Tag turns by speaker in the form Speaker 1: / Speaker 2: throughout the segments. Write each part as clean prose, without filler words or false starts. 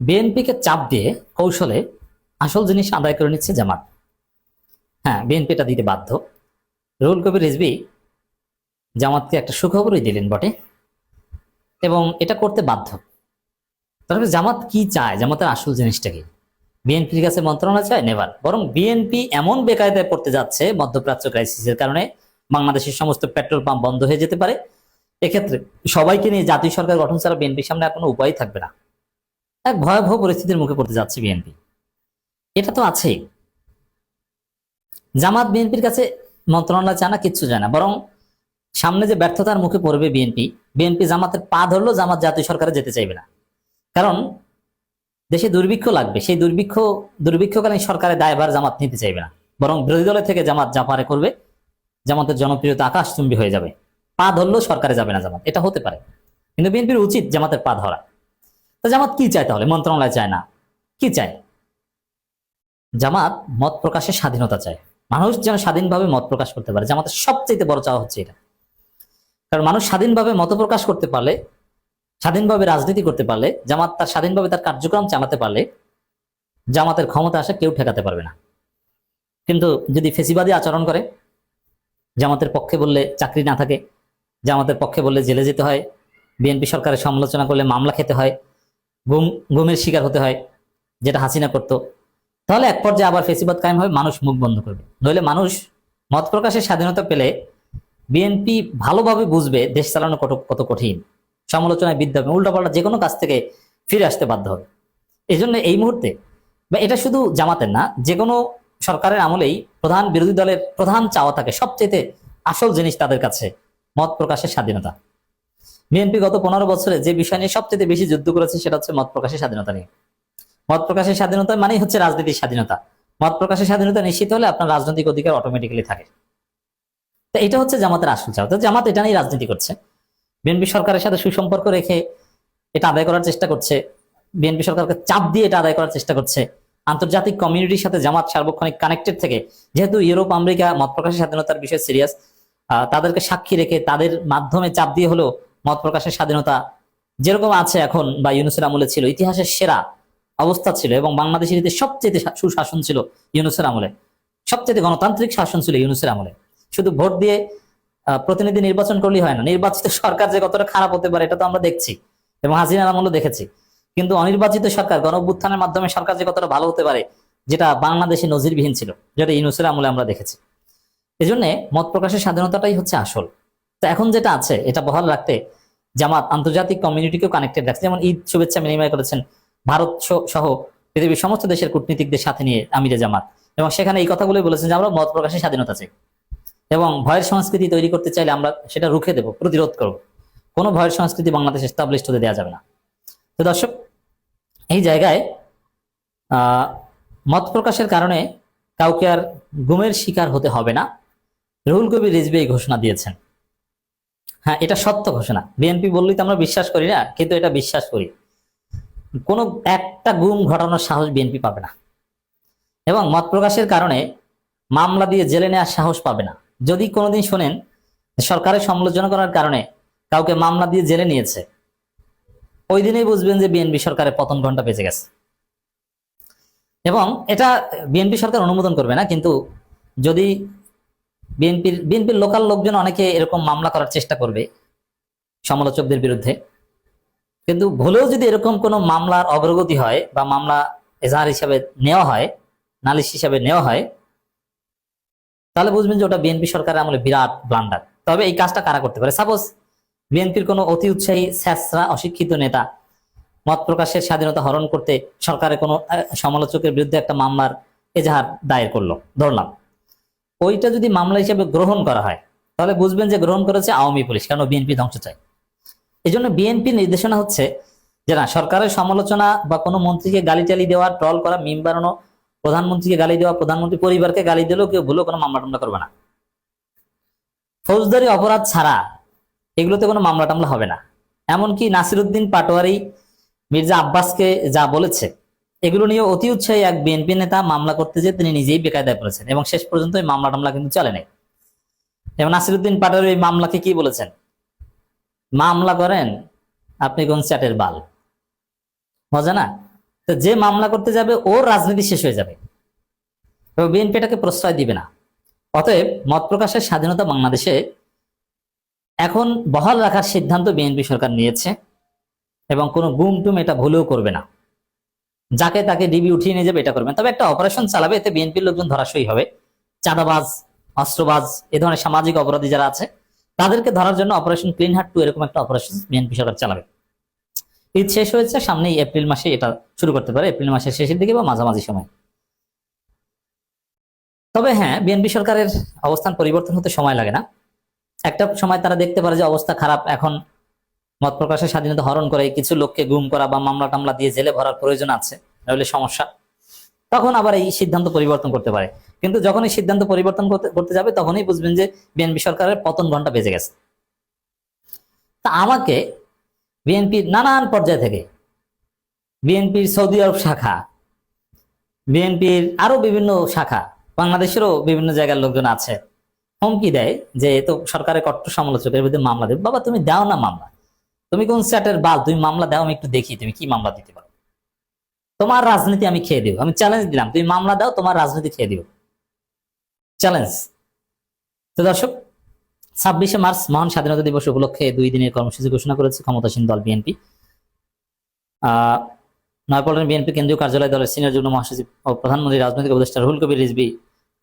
Speaker 1: বিএনপিকে চাপ দিয়ে কৌশলে আসল জিনিস আদায় করে নিচ্ছে জামাত। হ্যাঁ, বিএনপি এটা দিতে বাধ্য। রুহুল কবির রিজভী জামাতকে একটা সুখবরই দিলেন বটে, এবং এটা করতে বাধ্য। তবে জামাত কি চায়, জামাতের আসল জিনিসটা কি? বিএনপির কাছে মন্ত্রণালয় চায়? নেভার। বরং বিএনপি এমন বেকায়দায় পড়তে যাচ্ছে মধ্যপ্রাচ্য ক্রাইসিসের কারণে, বাংলাদেশের সমস্ত পেট্রোল পাম্প বন্ধ হয়ে যেতে পারে। এক্ষেত্রে সবাইকে নিয়ে জাতীয় সরকার গঠন ছাড়া বিএনপির সামনে আর কোনো উপায় থাকবে না। এক ভয়াবহ পরিস্থিতির মুখে পড়তে যাচ্ছে বিএনপি। এটা তো আছেই। জামাত বিএনপির কাছে মন্ত্রণালয় চায় না, কিচ্ছু চায় না। বরং সামনে যে ব্যর্থতার মুখে পড়বে বিএনপি, বিএনপি জামাতের পা ধরলো, জামাত জাতীয় সরকারে যেতে চাইবে না। কারণ দেশে দুর্ভিক্ষ লাগবে, সেই দুর্ভিক্ষকালীন সরকারের দায়ভার জামাত নিতে চাইবে না। বরং বিরোধী দলের থেকে জামাত যা পারে করবে, জামাতের জনপ্রিয়তা আকাশচুম্বী হয়ে যাবে। পা ধরলো সরকারে যাবে না জামাত, এটা হতে পারে। কিন্তু বিএনপির উচিত জামাতের পা ধরা। তো জামাত কি চায় তাহলে? মন্ত্রণালয় চায় না, কি চায়? জামাত মত প্রকাশের স্বাধীনতা চায়। মানুষ যেন স্বাধীনভাবে মত প্রকাশ করতে পারে। জামাতের সবচেয়ে বড় চাওয়া হচ্ছে এটা। কারণ মানুষ স্বাধীনভাবে মত প্রকাশ করতে পারলে, স্বাধীনভাবে রাজনীতি করতে পারলে, জামাত তার স্বাধীনভাবে তার কার্যক্রম চালাতে পারলে, জামাতের ক্ষমতা আসে কেউ ঠেকাতে পারবে না। কিন্তু যদি ফেসিবাদী আচরণ করে, জামাতের পক্ষে বললে চাকরি না থাকে, জামাতের পক্ষে বললে জেলে যেতে হয়, বিএনপি সরকারের সমালোচনা করলে মামলা খেতে হয়, গুমের শিকার হতে হয়, যেটা হাসিনা করতো, তাহলে এক পর্যায়ে আবার ফেসিবাদ কায়েম হবে, মানুষ মুখ বন্ধ করবে। নইলে মানুষ মত প্রকাশের স্বাধীনতা পেলে বিএনপি ভালোভাবে বুঝবে দেশ চালানো কত কঠিন। সমালোচনায় বিদ্ধ হবে, উল্টাপাল্টা যে কোনো কাজ থেকে ফিরে আসতে বাধ্য হবে। এই জন্য এই মুহূর্তে, বা এটা শুধু জামাতের না, যে কোনো সরকারের আমলেই প্রধান বিরোধী দলের প্রধান চাওয়া থাকে, সবচেয়ে আসল জিনিস তাদের কাছে মত প্রকাশের স্বাধীনতা। বিএনপি গত 15 বছরে যে বিষয় নিয়ে সবচেয়ে বেশি যুদ্ধ করেছে সেটা হচ্ছে মত প্রকাশের স্বাধীনতা নিয়ে। মত প্রকাশের স্বাধীনতা মানেই হচ্ছে রাজনীতির স্বাধীনতা। মত প্রকাশের স্বাধীনতা নিশ্চিত হলে আপনার রাজনৈতিক অধিকার অটোমেটিক্যালি থাকে। তো এটা হচ্ছে জামাতের আসল চাওয়া। তো জামাত এটা নিয়ে রাজনীতি করছে, বিএনপি সরকারের সাথে সুসম্পর্ক রেখে এটা আদায় করার চেষ্টা করছে, বিএনপি সরকারকে চাপ দিয়ে এটা আদায় করার চেষ্টা করছে। আন্তর্জাতিক কমিউনিটির সাথে জামাত সার্বক্ষণিক কানেক্টেড থেকে, যেহেতু ইউরোপ আমেরিকা মত প্রকাশের স্বাধীনতার বিষয়ে সিরিয়াস, তাদেরকে সাক্ষী রেখে তাদের মাধ্যমে চাপ দিয়ে হলেও মত প্রকাশের স্বাধীনতা যেরকম আছে এখন বা ইউনূসের আমলে ছিল, ইতিহাসের সেরা অবস্থা ছিল, এবং বাংলাদেশের ইতিহাসে সবচেয়ে সুশাসন ছিল ইউনূসের আমলে, সবচেয়ে গণতান্ত্রিক শাসন ছিল ইউনূসের আমলে। শুধু ভোট দিয়ে প্রতিনিধি নির্বাচন করলেই হয় না, নির্বাচিত সরকার যে কতটা খারাপ হতে পারে এটা তো আমরা দেখছি, এবং হাসিনার আমলও দেখেছি। কিন্তু অনির্বাচিত সরকার, গণঅভ্যুত্থানের মাধ্যমে সরকার যে কতটা ভালো হতে পারে, যেটা বাংলাদেশে নজিরবিহীন ছিল, যেটা ইউনূসের আমলে আমরা দেখেছি। এই জন্য মত প্রকাশের স্বাধীনতাটাই হচ্ছে আসল। তো এখন যেটা আছে এটা বহাল রাখতে জামাত আন্তর্জাতিক কমিউনিটিকেও কানেক্টেড রাখছে। যেমন ঈদ শুভেচ্ছা বিনিময় করেছেন ভারত সহ পৃথিবীর সমস্ত দেশের কূটনীতিকদের সাথে নিয়ে আমিরে জামাত, এবং সেখানে এই কথাগুলোই বলেছেন যে আমরা মত প্রকাশের স্বাধীনতা চাই, এবং ভয়ের সংস্কৃতি তৈরি করতে চাইলে আমরা সেটা রুখে দেব, প্রতিরোধ করব। কোনো ভয়ের সংস্কৃতি বাংলাদেশে এস্টাবলিশড হতে দেওয়া যাবে না। তো দর্শক, এই জায়গায় মত প্রকাশের কারণে কাউকে আর গুমের শিকার হতে হবে না, রুহুল কবির রিজভী এই ঘোষণা দিয়েছেন। হ্যাঁ, এটা সত্য ঘোষণা। বিএনপি বললেই তো আমরা বিশ্বাস করি না, কিন্তু এটা বিশ্বাস করি। কোনো একটা গুম ঘটানোর সাহস বিএনপি পাবে না, এবং মত প্রকাশের কারণে মামলা দিয়ে জেলে নেওয়ার সাহস পাবে না। যদি কোনোদিন শোনেন সরকারের সমালোচনা করার কারণে কাউকে মামলা দিয়ে জেলে নিয়েছে, ওই দিনেই বুঝবেন যে বিএনপি সরকারের পতন ঘন্টা বেঁচে গেছে। এবং এটা বিএনপি সরকার অনুমোদন করবে না, কিন্তু যদি বিএনপির লোকাল লোকজন অনেকে এরকম মামলা করার চেষ্টা করবে সমালোচকদের বিরুদ্ধে। কিন্তু ভুলেও যদি এরকম কোনো মামলার অগ্রগতি হয় বা মামলা এজাহার হিসাবে নেওয়া হয়, নালিশ হিসাবে নেওয়া হয়, তাহলে বুঝবেন যে ওটা বিএনপি সরকারের আমলে বিরাট ব্লান্ডার। তবে এই কাজটা কারা করতে পারে? সাপোজ বিএনপির কোনো অতি উৎসাহী স্যাসরা অশিক্ষিত নেতা মত প্রকাশের স্বাধীনতা হরণ করতে সরকারের কোনো সমালোচকের বিরুদ্ধে একটা মামলার এজাহার দায়ের করলো, ধরলাম। ওইটা যদি মামলা হিসেবে গ্রহণ করা হয়, তাহলে বুঝবেন যে গ্রহণ করেছে আওয়ামী পুলিশ, কারণ বিএনপি ধ্বংস চায়। এই জন্য বিএনপির নির্দেশনা হচ্ছে যে না, সরকারের সমালোচনা বা কোনো মন্ত্রীকে গালিটালি দেওয়া, ট্রল করা, মিম বানানো, প্রধানমন্ত্রীকে গালি দেওয়া, প্রধানমন্ত্রী পরিবারকে গালি দিলেও কেউ ভুলেও কোনো মামলা টামলা করবে না। ফৌজদারি অপরাধ ছাড়া এগুলোতে কোনো মামলা টামলা হবে না। এমনকি নাসিরউদ্দিন পাটোয়ারি মির্জা আব্বাসকে যা বলেছে, এগুলো নিয়ে অতি উৎসাহী এক বিএনপি নেতা মামলা করতে যে তিনি নিজেই বেকায়দায় পড়েছেন, এবং শেষ পর্যন্ত এই মামলা টামলা কিন্তু চলে নাই। এবং নাসিরউদ্দিন পাটোয়ারি এই মামলাকে কি বলেছেন? মামলা করেন আপনি কোন চ্যাটের বাল। মজা না? তো যে মামলা করতে যাবে ওর রাজনীতি শেষ হয়ে যাবে, তো বিএনপি এটাকে প্রশ্রয় দিবে না। অতএব মত প্রকাশের স্বাধীনতা বাংলাদেশে এখন বহাল রাখার সিদ্ধান্ত বিএনপি সরকার নিয়েছে, এবং কোনো গুম টুম এটা ভুলেও করবে না। যাকে তাকে ডিবি উঠিয়ে নিয়ে যাবে এটা করবে না। তবে একটা অপারেশন চালাবে, এতে বিএনপির লোকজন ধরাশয়ী হবে। চাঁদাবাজ, অস্ত্রবাজ, এ ধরনের সামাজিক অপরাধী যারা আছে তাদেরকে ধরার জন্য অপারেশন ক্লিন হার্ট 2 এরকম একটা অপারেশন বিএনপি সরকার চালাবে। ঈদ শেষ হয়েছে, সামনেই এপ্রিল মাসে এটা শুরু করতে পারে, এপ্রিল মাসের শেষের দিকে বা মাঝামাঝি সময়। তবে হ্যাঁ, বিএনপি সরকারের অবস্থান পরিবর্তন হতে সময় লাগে না। একটা সময় তারা দেখতে পারে যে অবস্থা খারাপ, এখন মত প্রকাশের স্বাধীনতা হরণ করে কিছু লোককে গুম করা বা মামলা টামলা দিয়ে জেলে ভরার প্রয়োজন আছে, তাহলে সমস্যা, তখন আবার এই সিদ্ধান্ত পরিবর্তন করতে পারে। কিন্তু যখন এই সিদ্ধান্ত পরিবর্তন করতে যাবে তখনই বুঝবেন যে বিএনপি সরকারের পতন ঘন্টা বেজে গেছে। তা আমাকে বিএনপির নানান পর্যায় থেকে, বিএনপির সৌদি আরব শাখা, বিএনপির আরো বিভিন্ন শাখা, বাংলাদেশেরও বিভিন্ন জায়গার লোকজন আছে, হুমকি দেয় যে এ তো সরকারের কট্টর সমালোচকের বিরুদ্ধে মামলা দেবে। বাবা তুমি দাও না মামলা, তুমি কোন স্যাটের বাল, তুমি মামলা দাও, আমি একটু দেখি তুমি কি মামলা দিতে পারো। তোমার রাজনীতি আমি খেয়ে দিব, আমি চ্যালেঞ্জ দিলাম, তুমি মামলা দাও, তোমার রাজনীতি খেয়ে দিব, চ্যালেঞ্জ। তো দর্শক, 26শে মার্চ মহান স্বাধীনতা দিবস উপলক্ষে 2 দিনের কর্মসূচি ঘোষণা করেছে ক্ষমতাসীন দল বিএনপি। নয়াপল্টন বিএনপি কেন্দ্রীয় কার্যালয় দলের সিনিয়র যুগ্ম মহাসচিব ও প্রধানমন্ত্রী রাজনৈতিক উপদেষ্টা রুহুল কবির রিজভী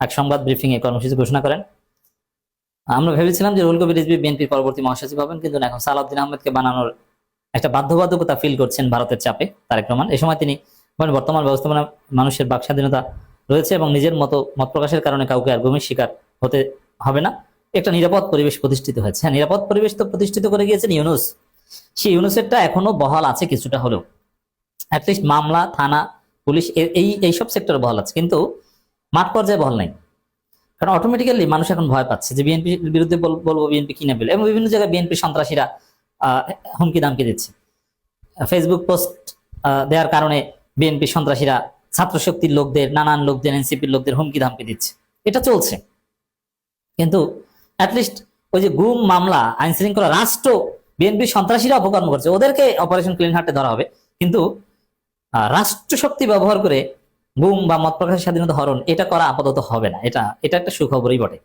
Speaker 1: এক সংবাদ ব্রিফিং এ কর্মসূচি ঘোষণা করেন। আমরা ভেবেছিলাম যে রুহুল কবির রিজভী বিএনপির পরবর্তী মহাসচিব হবেন, কিন্তু এখন সালাউদ্দিন আহমেদকে বানানোর একটা বাধ্যবাধকতা ফিল করছেন ভারতের চাপে তারেক রহমান। এই সময় তিনি বর্তমান ব্যবস্থাপনা মানুষের বাক স্বাধীনতা রয়েছে এবং নিজের মত প্রকাশের কারণে কাউকে আর গুমের শিকার হতে হবে না, একটা নিরাপদ পরিবেশ প্রতিষ্ঠিত হয়েছে। হ্যাঁ, নিরাপদ পরিবেশ তো প্রতিষ্ঠিত করে গিয়েছেন ইউনূস, সেই ইউনূসেরটা এখনো বহাল আছে কিছুটা হলেও, অ্যাটলিস্ট মামলা, থানা, পুলিশ এইসব সেক্টরে বহাল আছে, কিন্তু মাঠ পর্যায়ে বহাল নাই। কারণ অটোমেটিক্যালি মানুষ এখন ভয় পাচ্ছে যে বিএনপির বিরুদ্ধে বলবো, বিএনপি কিনে ফেলে, এবং বিভিন্ন জায়গায় বিএনপি সন্ত্রাসীরা হুমকি দামকি দিচ্ছে। ফেসবুক পোস্ট দেওয়ার কারণে বিএনপি সন্ত্রাসীরা ছাত্র শক্তির লোকদের, নানান লোকদের, এনসিপির লোকদের হুমকি ধামকি দিচ্ছে, এটা চলছে। কিন্তু অ্যাটলিস্ট ওই যে গুম মামলা, আইন শৃঙ্খলা, রাষ্ট্র, বিএনপি সন্ত্রাসীরা অপকর্ম করছে, ওদেরকে অপারেশন ক্লিন হার্টে ধরা হবে, কিন্তু রাষ্ট্র শক্তি ব্যবহার করে গুম বা মত প্রকাশের স্বাধীনতা হরণ এটা করা আপাতত হবে না। এটা একটা সুখবরই বটে।